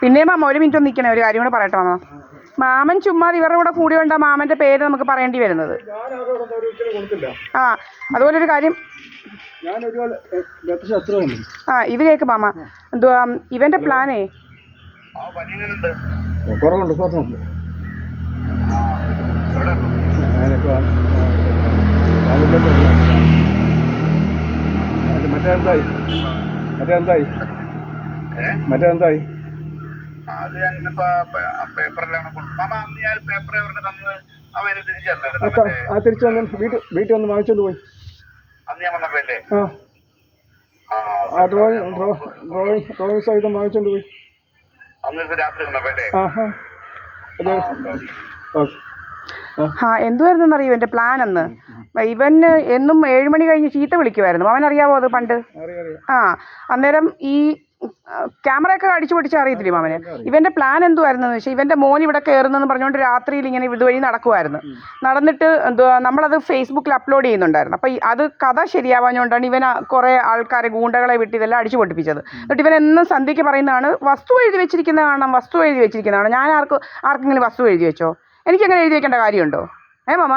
പിന്നെ മാമ ഒരു മിനിറ്റ് ഒന്ന് നിൽക്കണേ, ഒരു കാര്യം കൂടെ പറയട്ടോ മാമ. മാമൻ ചുമ്മാ ഇവരുടെ കൂടെ കൂടി കൊണ്ടാ മാമൻ്റെ പേര് നമുക്ക് പറയേണ്ടി വരുന്നത്. ആ അതുപോലെ ഒരു കാര്യം, ഇത് കേക്ക് മാമ. എന്തുവാ ഇവന്റെ പ്ലാനേ? മറ്റെന്തായി തിരിച്ചു വന്ന് വീട്ടിൽ വന്ന് വാങ്ങിച്ചോണ്ട് പോയി. ആ ഡ്രോയിങ് സഹിതം വാങ്ങിച്ചോണ്ട് പോയി. എന്തുവായിരുന്നറിയോ എന്റെ പ്ലാൻ എന്ന്? ഇവന് എന്നും 7 മണി കഴിഞ്ഞ് ചീത്ത വിളിക്കുമായിരുന്നു. അവനറിയാവോ അത് പണ്ട്? അന്നേരം ഈ ക്യാമറയൊക്കെ അടിച്ചു പൊട്ടിച്ച് അറിയത്തില്ലേ മാമന്? ഇവന്റെ പ്ലാൻ എന്തുവായിരുന്നു വെച്ചാൽ, ഇവന്റെ മോൻ ഇവിടെ കയറുന്നെന്ന് പറഞ്ഞുകൊണ്ട് രാത്രിയിൽ ഇങ്ങനെ ഇതുവഴി നടക്കുമായിരുന്നു. നടന്നിട്ട് എന്തുവാ നമ്മളത് ഫേസ്ബുക്കിൽ അപ്ലോഡ് ചെയ്യുന്നുണ്ടായിരുന്നു. അപ്പം അത് കഥ ശരിയാവാഞ്ഞുകൊണ്ടാണ് ഇവൻ കുറേ ആൾക്കാരെ ഗൂണ്ടകളെ വിട്ട് ഇതെല്ലാം അടിച്ചു പൊട്ടിപ്പിച്ചത്. എന്നിട്ട് ഇവൻ എന്നും സന്ധ്യയ്ക്ക് പറയുന്നതാണ് വസ്തു എഴുതി വെച്ചിരിക്കുന്നത് കാണാം, വസ്തു എഴുതി വെച്ചിരിക്കുന്നതാണ്. ഞാൻ ആർക്കെങ്കിലും വസ്തു എഴുതി വെച്ചോ? എനിക്കങ്ങനെ എഴുതി വെക്കേണ്ട കാര്യമുണ്ടോ? മാമ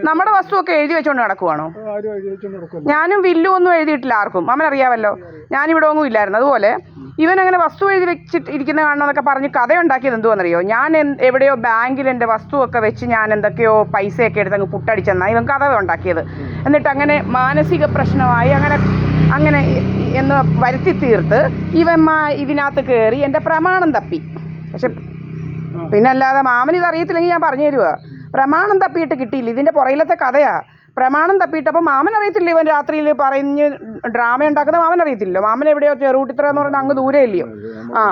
നമ്മുടെ വസ്തുവൊക്കെ എഴുതി വെച്ചോണ്ട് നടക്കുവാണോ? ഞാനും വില്ലും ഒന്നും എഴുതിയിട്ടില്ല ആർക്കും, മാമൻ അറിയാമല്ലോ. ഞാനിവിടെ ഒന്നും ഇല്ലായിരുന്നു. അതുപോലെ ഇവൻ അങ്ങനെ വസ്തു എഴുതി വെച്ചിട്ട് ഇരിക്കുന്ന കാണണമെന്നൊക്കെ പറഞ്ഞ് കഥയുണ്ടാക്കിയത് എന്തുവാണെന്നറിയോ? ഞാൻ എവിടെയോ ബാങ്കിൽ എൻ്റെ വസ്തുവൊക്കെ വെച്ച് ഞാൻ എന്തൊക്കെയോ പൈസയൊക്കെ എടുത്ത് അങ്ങ് പുട്ടടിച്ചെന്നാണ് ഇവൻ കഥ ഉണ്ടാക്കിയത്. എന്നിട്ട് അങ്ങനെ മാനസിക പ്രശ്നമായി അങ്ങനെ എന്ന് വരുത്തി തീർത്ത് ഇതിനകത്ത് കയറി എൻ്റെ പ്രമാണം തപ്പി. പക്ഷെ പിന്നല്ലാതെ മാമൻ ഇതറിയത്തില്ലെങ്കിൽ ഞാൻ പറഞ്ഞു തരുക. പ്രമാണം തപ്പിയിട്ട് കിട്ടിയില്ല. ഇതിൻ്റെ പുറയിലത്തെ കഥയാ. പ്രമാണം തപ്പിയിട്ടപ്പോൾ മാമൻ അറിയത്തില്ല ഇവൻ രാത്രിയിൽ പറഞ്ഞ് ഡ്രാമ ഉണ്ടാക്കുന്ന മാമൻ അറിയത്തില്ലോ. മാമൻ എവിടെയോ ചെറുകുട്ടിത്ര എന്ന് പറഞ്ഞാൽ അങ്ങ് ദൂരെ ഇല്ലയോ.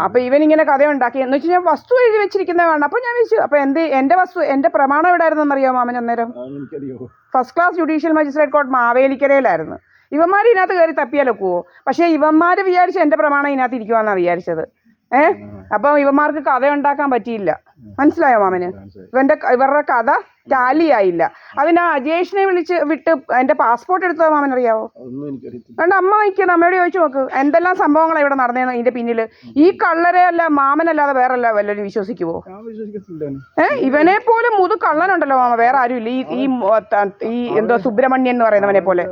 അപ്പോൾ ഇവനിങ്ങനെ കഥയുണ്ടാക്കി എന്ന് വെച്ച് ഞാൻ വസ്തു എഴുതി വെച്ചിരിക്കുന്നത് വേണം. അപ്പോൾ ഞാൻ വെച്ചു, അപ്പോൾ എൻ്റെ വസ്തു എൻ്റെ പ്രമാണം എവിടെയായിരുന്നെന്നറിയാമോ മാമൻ? അന്നേരം first class judicial magistrate court മാവേലിക്കരയിലായിരുന്നു. ഇവന്മാർ ഇതിനകത്ത് കയറി തപ്പിയാലൊക്കുവോ? പക്ഷേ ഇവന്മാർ വിചാരിച്ച് എൻ്റെ പ്രമാണം ഇതിനകത്ത് ഇരിക്കുവാന്നാണ് വിചാരിച്ചത്. അപ്പം ഇവന്മാർക്ക് കഥ ഉണ്ടാക്കാൻ പറ്റിയില്ല. മനസ്സിലായോ മാമന്? ഇവരുടെ കഥ ടാലിയായില്ല. അതിന് അജേഷിനെ വിട്ട് എൻ്റെ പാസ്പോർട്ട് എടുത്തത് മാമൻ അറിയാവോ? അതുകൊണ്ട് അമ്മ വയ്ക്കുന്നത് അമ്മയോട് ചോദിച്ചു നോക്ക് എന്തെല്ലാം സംഭവങ്ങളാണ് ഇവിടെ നടന്നതെന്ന്. ഇതിന്റെ പിന്നിൽ ഈ കള്ളരെ അല്ല മാമനല്ലാതെ വേറല്ല വല്ലവരും വിശ്വസിക്കുവോ? ഇവനെ പോലെ മുതു കള്ളനുണ്ടല്ലോ മാമ, വേറെ ആരും ഇല്ല. ഈ എന്തോ സുബ്രഹ്മണ്യൻ എന്ന് പറയുന്നവനെ പോലെ.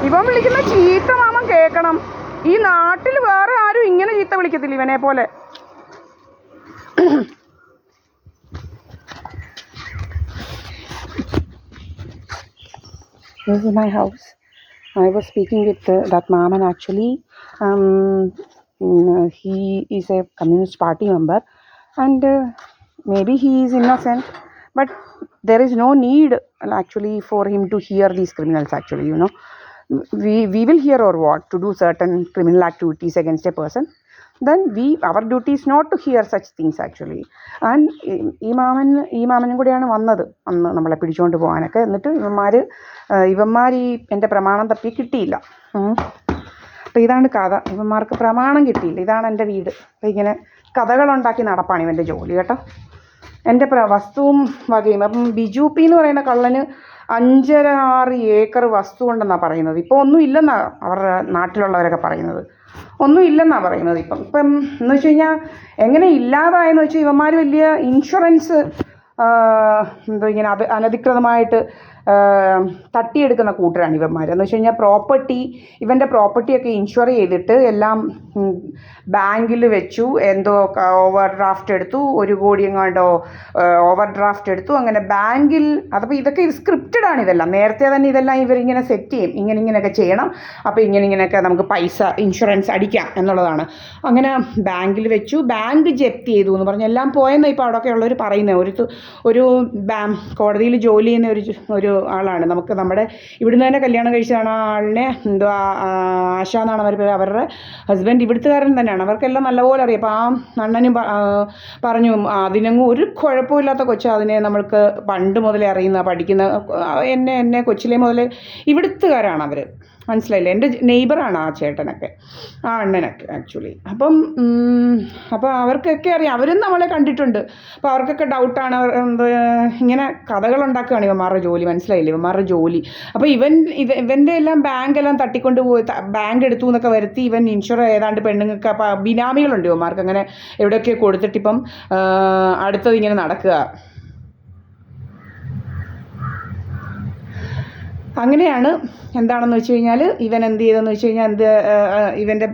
ഇവൻ വിളിക്കുന്ന ചീത്ത മാമൻ കേക്കണം. ഈ നാട്ടിൽ വേറെ ആരും ഇങ്ങനെ ചീത്ത വിളിക്കത്തില്ല ഇവനെ പോലെ. This is my house. I was speaking with that Maman actually. He is a Communist Party member and maybe he is innocent, but there is no need actually for him to hear these criminals actually, you know. We will hear or what to do certain criminal activities against a person, then our duty is not to hear such things actually. And ഈ മാമനും കൂടെയാണ് വന്നത് അന്ന് നമ്മളെ പിടിച്ചുകൊണ്ട് പോകാനൊക്കെ. എന്നിട്ട് ഇവന്മാർ ഈ എൻ്റെ പ്രമാണം തപ്പി കിട്ടിയില്ല. അപ്പോൾ ഇതാണ് കഥ. ഇവന്മാർക്ക് പ്രമാണം കിട്ടിയില്ല. ഇതാണ് എൻ്റെ വീട്. അപ്പോൾ ഇങ്ങനെ കഥകളുണ്ടാക്കി നടപ്പാണ് ഇവൻ്റെ ജോലി കേട്ടോ. എൻ്റെ വസ്തുവും വകയും. അപ്പം ബിജു പി എന്ന് പറയുന്ന കള്ളന് 5.5-6 ഏക്കർ വസ്തു ഉണ്ടെന്നാണ് പറയുന്നത്. ഇപ്പോൾ ഒന്നും ഇല്ലെന്നാണ് അവരുടെ നാട്ടിലുള്ളവരൊക്കെ പറയുന്നത്. ഒന്നും ഇല്ലെന്നാണ് പറയുന്നത് ഇപ്പം എന്ന് വെച്ച് കഴിഞ്ഞാൽ എങ്ങനെ ഇല്ലാതായെന്ന് വെച്ചാൽ ഇവന്മാർ വലിയ ഇൻഷുറൻസ് എന്തോ ഇങ്ങനെ അനധികൃതമായിട്ട് തട്ടിയെടുക്കുന്ന കൂട്ടരാണ് ഇവന്മാർ. എന്ന് വെച്ച് കഴിഞ്ഞാൽ ഇവൻ്റെ പ്രോപ്പർട്ടിയൊക്കെ ഇൻഷുർ ചെയ്തിട്ട് എല്ലാം ബാങ്കിൽ വെച്ചു. എന്തോ ഓവർ ഡ്രാഫ്റ്റ് എടുത്തു, 1 കോടി എങ്ങാണ്ടോ ഓവർ ഡ്രാഫ്റ്റ് എടുത്തു. അങ്ങനെ ബാങ്കിൽ അതപ്പോൾ ഇതൊക്കെ സ്ക്രിപ്റ്റഡ് ആണ് ഇതെല്ലാം. നേരത്തെ തന്നെ ഇതെല്ലാം ഇവരിങ്ങനെ സെറ്റ് ചെയ്യും. ഇങ്ങനെയൊക്കെ ചെയ്യണം, അപ്പോൾ ഇങ്ങനെയൊക്കെ നമുക്ക് പൈസ ഇൻഷുറൻസ് അടിക്കാം എന്നുള്ളതാണ്. അങ്ങനെ ബാങ്കിൽ വെച്ചു. ബാങ്ക് ജപ്തി ചെയ്തു എന്ന് പറഞ്ഞ് എല്ലാം പോയെന്നാണ് ഇപ്പോൾ അവിടെയൊക്കെ ഉള്ളവർ പറയുന്നത്. ഒരു കോടതിയിൽ ജോലി ചെയ്യുന്ന ഒരു ആളാണ്. നമുക്ക് നമ്മുടെ ഇവിടുന്ന് തന്നെ കല്യാണം കഴിച്ചതാണ് ആ ആളിനെ. എന്തോ ആശ എന്നാണ് അവരുടെ ഹസ്ബൻഡ് ഇവിടുത്തുകാരൻ തന്നെയാണ്. അവർക്കെല്ലാം നല്ലപോലെ അറിയാം. അപ്പോൾ ആ അണ്ണനും പറഞ്ഞു അതിനങ്ങ് ഒരു കുഴപ്പമില്ലാത്ത കൊച്ചാണ്. അതിനെ നമ്മൾക്ക് പണ്ട് മുതലേ അറിയുന്ന പഠിക്കുന്ന എന്നെ കൊച്ചിലെ മുതലേ ഇവിടുത്തുകാരാണ് അവർ. മനസ്സിലായില്ലേ? എൻ്റെ നെയ്ബറാണ് ആ ചേട്ടനൊക്കെ, ആ അണ്ണനൊക്കെ ആക്ച്വലി. അപ്പോൾ അവർക്കൊക്കെ അറിയാം, അവരും നമ്മളെ കണ്ടിട്ടുണ്ട്. അപ്പോൾ അവർക്കൊക്കെ ഡൗട്ടാണ്, ഇങ്ങനെ കഥകളുണ്ടാക്കുകയാണ് ഇവന്മാരുടെ ജോലി, മനസ്സിലായില്ലേ? ഇവന്മാരുടെ ജോലി. അപ്പോൾ ഇവൻ്റെ എല്ലാം ബാങ്കെല്ലാം തട്ടിക്കൊണ്ട് പോയി, ബാങ്ക് എടുത്തു എന്നൊക്കെ വരുത്തി ഇവൻ ഇൻഷുർ ഏതാണ്ട് പെണ്ണുങ്ങൾക്ക്, അപ്പോൾ ബിനാമികളുണ്ട് ഇവന്മാർക്ക്, അങ്ങനെ എവിടെയൊക്കെ കൊടുത്തിട്ടിപ്പം അടുത്തത് ഇങ്ങനെ നടക്കുക. അങ്ങനെയാണ്. എന്താണെന്ന് വെച്ച് കഴിഞ്ഞാൽ ഇവൻ എന്ത് ചെയ്തെന്ന് വെച്ച് കഴിഞ്ഞാൽ ഇവൻ്റെ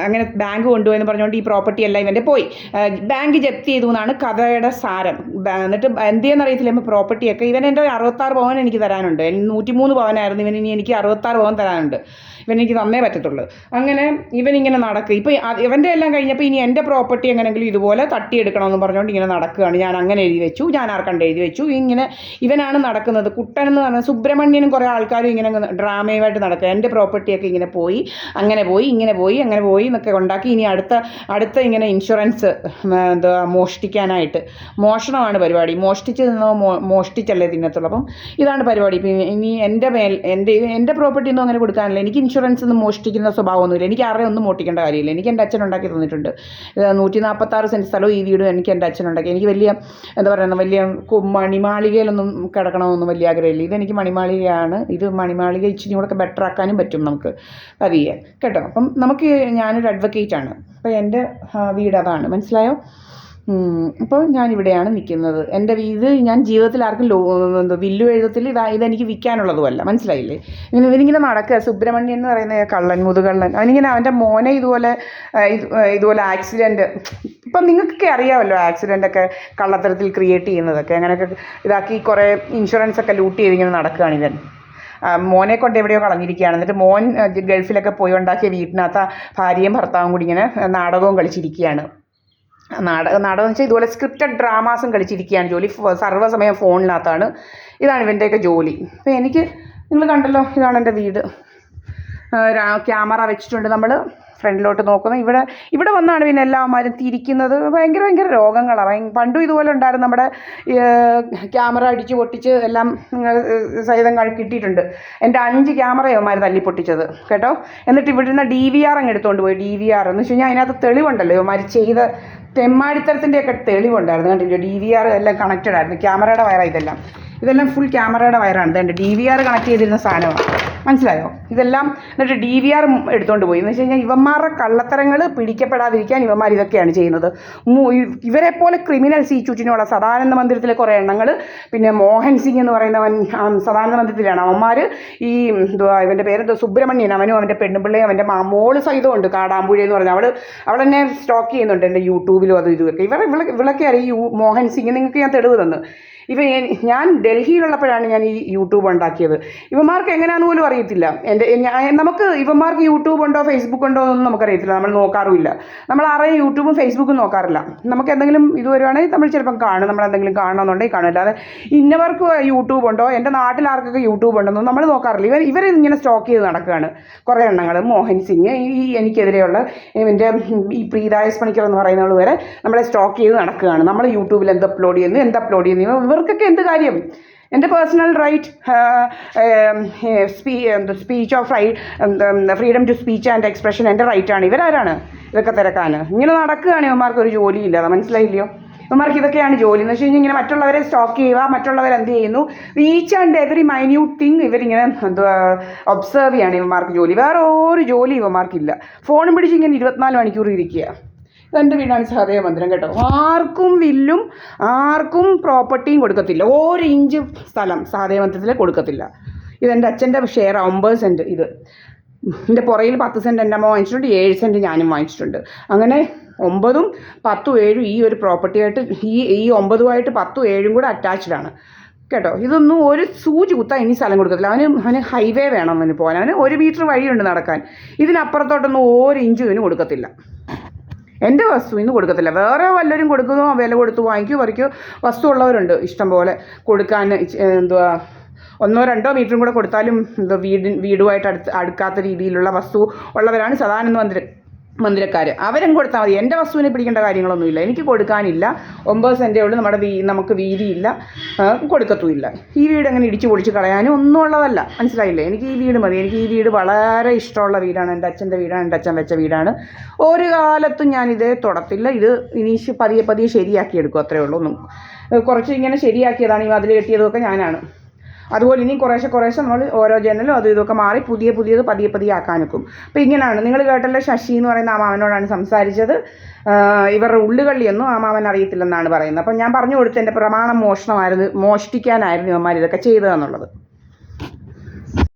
അങ്ങനെ ബാങ്ക് കൊണ്ടുപോയെന്ന് പറഞ്ഞുകൊണ്ട് ഈ പ്രോപ്പർട്ടി എല്ലാം ഇവൻ്റെ പോയി, ബാങ്ക് ജപ്തി ചെയ്തു എന്നാണ് കഥയുടെ സാരം. എന്നിട്ട് എന്ത് ചെയ്യുന്ന അറിയത്തില്ല, പ്രോപ്പർട്ടിയൊക്കെ ഇവൻ എൻ്റെ 66 പവൻ എനിക്ക് തരാനുണ്ട്. 103 പവനായിരുന്നു ഇവൻ, ഇനി എനിക്ക് 66 പവൻ തരാനുണ്ട്. ഇവൻ എനിക്ക് തന്നേ പറ്റത്തുള്ളൂ. അങ്ങനെ ഇവനിങ്ങനെ നടക്കുക. ഇപ്പോൾ ഇവൻ്റെ എല്ലാം കഴിഞ്ഞപ്പോൾ ഇനി എൻ്റെ പ്രോപ്പർട്ടി എങ്ങനെയെങ്കിലും ഇതുപോലെ തട്ടിയെടുക്കണമെന്ന് പറഞ്ഞുകൊണ്ട് ഇങ്ങനെ നടക്കുകയാണ്. ഞാൻ അങ്ങനെ എഴുതി വെച്ചു, ഞാൻ ആർക്കണ്ട് എഴുതി വെച്ചു. ഇങ്ങനെ ഇവനാണ് നടക്കുന്നത്. കുട്ടൻ എന്ന് പറഞ്ഞാൽ സുബ്രഹ്മണ്യനും കുറേ ആൾക്കാരും ഇങ്ങനെ ഡ്രാമയുമായിട്ട് നടക്കുക. എൻ്റെ പ്രോപ്പർട്ടിയൊക്കെ ഇങ്ങനെ പോയി, അങ്ങനെ പോയി, ഇങ്ങനെ പോയി, അങ്ങനെ പോയി എന്നൊക്കെ ഉണ്ടാക്കി ഇനി അടുത്ത ഇങ്ങനെ ഇൻഷുറൻസ് മോഷ്ടിക്കാനായിട്ട്. മോഷണമാണ് പരിപാടി. മോഷ്ടിച്ച് നിന്നോ മോഷ്ടിച്ചല്ലേ തിന്നത്തുള്ളൂ. അപ്പം ഇതാണ് പരിപാടി. ഇനി എൻ്റെ പ്രോപ്പർട്ടി ഒന്നും അങ്ങനെ കൊടുക്കാനില്ല. എനിക്ക് ഇൻഷുറൻസ് ഒന്നും മോഷ്ടിക്കുന്ന സ്വഭാവമൊന്നുമില്ല. എനിക്ക് ആരെയും ഒന്നും മോഷ്ടിക്കേണ്ട കാര്യമില്ല. എനിക്ക് എൻ്റെ അച്ഛൻ ഉണ്ടാക്കി തന്നിട്ടുണ്ട്. 146 സെൻറ്റ് സ്ഥലവും ഈ വീടും എനിക്ക് എൻ്റെ അച്ഛൻ ഉണ്ടാക്കി. എനിക്ക് വലിയ വലിയ മണിമാളികയിലൊന്നും കിടക്കണമെന്നൊന്നും വലിയ ആഗ്രഹമില്ല. ഇതെനിക്ക് മണിമാളികയാണ്. ഇത് മണിമാളിക ഇച്ചിരി കൂടെ ബെറ്റർ ആക്കാനും പറ്റും നമുക്ക് പതിയെ, കേട്ടോ. അപ്പം ഞാനൊരു അഡ്വക്കേറ്റാണ്. അപ്പോൾ എൻ്റെ വീട് അതാണ്, മനസ്സിലായോ? അപ്പോൾ ഞാനിവിടെയാണ് നിൽക്കുന്നത്. എൻ്റെ ഇത് ഞാൻ ജീവിതത്തിൽ ആർക്കും വില്ലു എഴുതത്തിൽ ഇതെനിക്ക് വിൽക്കാനുള്ളതുമല്ല, മനസ്സിലായില്ലേ? ഇവനിങ്ങനെ നടക്കുക. സുബ്രഹ്മണ്യൻ എന്ന് പറയുന്ന കള്ളൻ, മുതുകള്ളൻ. അവനിങ്ങനെ അവൻ്റെ മോനെ ഇതുപോലെ ആക്സിഡൻറ്റ്, ഇപ്പം നിങ്ങൾക്കൊക്കെ അറിയാമല്ലോ ആക്സിഡൻ്റൊക്കെ കള്ളത്തരത്തിൽ ക്രിയേറ്റ് ചെയ്യുന്നതൊക്കെ, അങ്ങനെയൊക്കെ ഇതാക്കി കുറേ ഇൻഷുറൻസൊക്കെ ലൂട്ട് ചെയ്തിങ്ങനെ നടക്കുകയാണ് ഇവൻ. മോനെ കൊണ്ട് എവിടെയോ കളഞ്ഞിരിക്കുകയാണ്. എന്നിട്ട് മോൻ ഗൾഫിലൊക്കെ പോയി ഉണ്ടാക്കിയ വീട്ടിനകത്ത് ഭാര്യയും ഭർത്താവും കൂടി ഇങ്ങനെ നാടകവും കളിച്ചിരിക്കുകയാണ്. നാടകം എന്ന് വെച്ചാൽ ഇതുപോലെ സ്ക്രിപ്റ്റഡ് ഡ്രാമാസും കളിച്ചിരിക്കുകയാണ് ജോലി. സർവ്വസമയം ഫോണിനകത്താണ്. ഇതാണ് ഇവൻ്റെയൊക്കെ ജോലി. അപ്പോൾ നിങ്ങൾ കണ്ടല്ലോ, ഇതാണ് എൻ്റെ വീട്. ക്യാമറ വെച്ചിട്ടുണ്ട് നമ്മൾ ഫ്രണ്ടിലോട്ട് നോക്കുന്നത്. ഇവിടെ വന്നാണ് പിന്നെ എല്ലാവന്മാരും തിരിക്കുന്നത്. ഭയങ്കര രോഗങ്ങളാണ്. പണ്ടും ഇതുപോലെ ഉണ്ടായിരുന്നു. നമ്മുടെ ക്യാമറ അടിച്ച് പൊട്ടിച്ച് എല്ലാം സഹിതം കിട്ടിയിട്ടുണ്ട്. എൻ്റെ 5 ക്യാമറയവന്മാർ തല്ലി പൊട്ടിച്ചത്, കേട്ടോ. എന്നിട്ട് ഇവിടുന്ന് DVR അങ്ങ് എടുത്തുകൊണ്ട് പോയി. DVR എന്ന് വെച്ച് കഴിഞ്ഞാൽ അതിനകത്ത് തെളിവുണ്ടല്ലോ ഇവന്മാർ ചെയ്ത തെമ്മാടിത്തരത്തിൻ്റെയൊക്കെ തെളിവുണ്ടായിരുന്നു. കണ്ടില്ലേ? DVR എല്ലാം കണക്റ്റഡ് ആയിരുന്നു. ക്യാമറയുടെ വയറാണ് ഇതെല്ലാം ഫുൾ ക്യാമറയുടെ വയറാണ്. ഇതുണ്ട് DVR കണക്ട് ചെയ്തിരുന്ന സാധനമാണ്, മനസ്സിലായോ? ഇതെല്ലാം എന്നിട്ട് DVR എടുത്തുകൊണ്ട് പോയി. എന്ന് വെച്ച് കഴിഞ്ഞാൽ ഇവന്മാരുടെ കള്ളത്തരങ്ങൾ പിടിക്കപ്പെടാതിരിക്കാൻ ഇവന്മാർ ഇതൊക്കെയാണ് ചെയ്യുന്നത്. ഇവരെപ്പോലെ ക്രിമിനൽസ് ഈ ചുറ്റിനുള്ള സദാനന്ദ മന്ദിരത്തിലെ കുറേ എണ്ണങ്ങൾ, പിന്നെ മോഹൻ സിംഗ് എന്ന് പറയുന്നവൻ സദാനന്ദ മന്ദിരത്തിലാണ്. അവന്മാർ ഈ ഇവൻ്റെ പേരെന്തോ സുബ്രഹ്മണ്യൻ, അവനും അവൻ്റെ പെണ്ണുപിള്ളയും അവൻ്റെ മോള് സഹിതമുണ്ട്. കാടാമ്പുഴ എന്ന് പറഞ്ഞാൽ അവളെന്നെ സ്റ്റോക്ക് ചെയ്യുന്നുണ്ട് എൻ്റെ യൂട്യൂബിലും അതും ഇതുമൊക്കെ. ഇവളൊക്കെ അറിയും മോഹൻ സിംഗ്. നിങ്ങൾക്ക് ഞാൻ തെളിവ് തന്നു. ഞാൻ ഡൽഹിയിലുള്ളപ്പോഴാണ് ഞാൻ ഈ യൂട്യൂബ് ഉണ്ടാക്കിയത്. ഇവന്മാർക്ക് എങ്ങനെയാണെന്ന് പോലും അറിയത്തില്ല. നമുക്ക് ഇവന്മാർക്ക് യൂട്യൂബ് ഉണ്ടോ ഫേസ്ബുക്ക് ഉണ്ടോ എന്നൊന്നും നമുക്കറിയത്തില്ല. നമ്മൾ നോക്കാറുമില്ല. നമ്മൾ ആരെയും യൂട്യൂബും ഫേസ്ബുക്കും നോക്കാറില്ല. നമുക്ക് എന്തെങ്കിലും ഇത് വരുവാണെങ്കിൽ നമ്മൾ ചിലപ്പം കാണും. നമ്മൾ എന്തെങ്കിലും കാണണമെന്നുണ്ടെങ്കിൽ കാണും. അല്ലാതെ ഇന്നവർക്ക് യൂട്യൂബ് ഉണ്ടോ, എൻ്റെ നാട്ടിൽ ആർക്കൊക്കെ യൂട്യൂബ് ഉണ്ടെന്നോ നമ്മൾ നോക്കാറില്ല. ഇവർ ഇങ്ങനെ സ്റ്റോക്ക് ചെയ്ത് നടക്കുകയാണ് കുറേ എണ്ണങ്ങൾ. മോഹൻ സിംഗ്, ഈ എനിക്കെതിരെയുള്ള ഇവൻ്റെ ഈ പ്രീതായസ് പണിക്കർ എന്ന് പറയുന്നവൾ വരെ നമ്മളെ സ്റ്റോക്ക് ചെയ്ത് നടക്കുകയാണ്. നമ്മൾ യൂട്യൂബിൽ എന്ത് അപ്ലോഡ് ചെയ്യുന്നു ഇവർക്കൊക്കെ എന്ത് കാര്യം? എൻ്റെ personal right, speech of freedom to speech and expression എൻ്റെ റൈറ്റാണ്. ഇവരാരാണ് ഇതൊക്കെ തിരക്കാൻ? ഇങ്ങനെ നടക്കുകയാണ്. ഇവന്മാർക്ക് ഒരു ജോലിയില്ല, മനസ്സിലായില്ലയോ? ഇവന്മാർക്ക് ഇതൊക്കെയാണ് ജോലി. എന്ന് വെച്ച് കഴിഞ്ഞാൽ ഇങ്ങനെ മറ്റുള്ളവരെ സ്റ്റോക്ക് ചെയ്യുക, മറ്റുള്ളവർ എന്ത് ചെയ്യുന്നു, each and every minute thing ഇവരിങ്ങനെ ഒബ്സർവ് ചെയ്യാണ് ഇവന്മാർക്ക് ജോലി. വേറെ ഒരു ജോലി ഇവന്മാർക്കില്ല. ഫോണും പിടിച്ച് ഇങ്ങനെ 24 മണിക്കൂർ ഇരിക്കുക. ഇതെൻ്റെ വീടാണ് സഹദേവ മന്ദിരം, കേട്ടോ. ആർക്കും വില്ലും ആർക്കും പ്രോപ്പർട്ടിയും കൊടുക്കത്തില്ല. 1 ഇഞ്ച് സ്ഥലം സഹദേവ മന്ദിരത്തിൽ കൊടുക്കത്തില്ല. ഇതെൻ്റെ അച്ഛൻ്റെ ഷെയർ 9 സെൻറ്റ്. ഇതിൻ്റെ പുറയിൽ 10 സെൻറ്റ് എൻ്റെ അമ്മ വാങ്ങിച്ചിട്ടുണ്ട്, 7 സെൻറ്റ് ഞാനും വാങ്ങിച്ചിട്ടുണ്ട്. അങ്ങനെ 9ഉം 10ഉം 7ഉം ഈ ഒരു പ്രോപ്പർട്ടിയായിട്ട് ഈ 9ഉമായിട്ട് 10ഉം 7ഉം കൂടെ അറ്റാച്ച്ഡാണ്, കേട്ടോ. ഇതൊന്നും ഒരു സൂചി കുത്താൻ ഇനി സ്ഥലം കൊടുക്കത്തില്ല. അവന് ഹൈവേ വേണം അവന് പോകാൻ. അവന് 1 മീറ്റർ വഴിയുണ്ട് നടക്കാൻ. ഇതിനപ്പുറത്തോട്ടൊന്നും 1 ഇഞ്ചും ഇവന് കൊടുക്കത്തില്ല. എൻ്റെ വസ്തു ഇന്ന് കൊടുക്കത്തില്ല. വേറെ വല്ലവരും കൊടുക്കുന്നോ വില കൊടുത്ത് വാങ്ങിക്കോ പറിക്കോ വസ്തു ഉള്ളവരുണ്ട് ഇഷ്ടം പോലെ കൊടുക്കാൻ. 1-2 മീറ്ററും കൂടെ കൊടുത്താലും വീടുമായിട്ട് അടുക്കാത്ത രീതിയിലുള്ള വസ്തു ഉള്ളവരാണ് സദാനന്ദ മന്ദിരം മന്ദിരക്കാർ അവരും കൊടുത്താൽ മതി. എൻ്റെ വസ്തുവിനെ പിടിക്കേണ്ട കാര്യങ്ങളൊന്നുമില്ല, എനിക്ക് കൊടുക്കാനില്ല. 9 സെൻറ്റേ ഉള്ളൂ, നമുക്ക് വീതിയില്ല, കൊടുക്കത്തുമില്ല. ഈ വീട് അങ്ങനെ ഇടിച്ചു പൊളിച്ച് കളയാനും ഒന്നും ഉള്ളതല്ല, മനസ്സിലായില്ലേ? എനിക്ക് ഈ വീട് മതി. എനിക്ക് ഈ വീട് വളരെ ഇഷ്ടമുള്ള വീടാണ്, എൻ്റെ അച്ഛൻ്റെ വീടാണ്, എൻ്റെ അച്ഛൻ വെച്ച വീടാണ്. ഒരു കാലത്തും ഞാനിത് തൊടത്തില്ല. ഇത് ഇനി പതിയെ പതിയെ ശരിയാക്കിയെടുക്കും, അത്രയേ ഉള്ളൂ. ഒന്നും കുറച്ച് ഇങ്ങനെ ശരിയാക്കിയതാണ്, ഈ മതിൽ കെട്ടിയതൊക്കെ ഞാനാണ്. അതുപോലെ ഇനി കുറേശ്ശെ നമ്മൾ ഓരോ ജനലും അതും ഇതൊക്കെ മാറി പുതിയത് പതിയെ ആക്കാനൊക്കും. അപ്പോൾ ഇങ്ങനെയാണ്. നിങ്ങൾ കേട്ടല്ലോ, ശശി എന്ന് പറയുന്ന ആ മാമനോടാണ് സംസാരിച്ചത്. ഇവരുടെ ഉള്ളുകളിയൊന്നും ആ മാമൻ അറിയത്തില്ലെന്നാണ് പറയുന്നത്. അപ്പം ഞാൻ പറഞ്ഞു കൊടുത്ത് എൻ്റെ പ്രമാണം മോഷ്ടിക്കാനായിരുന്നു ഇവന്മാർ ഇതൊക്കെ ചെയ്തതെന്നുള്ളത്.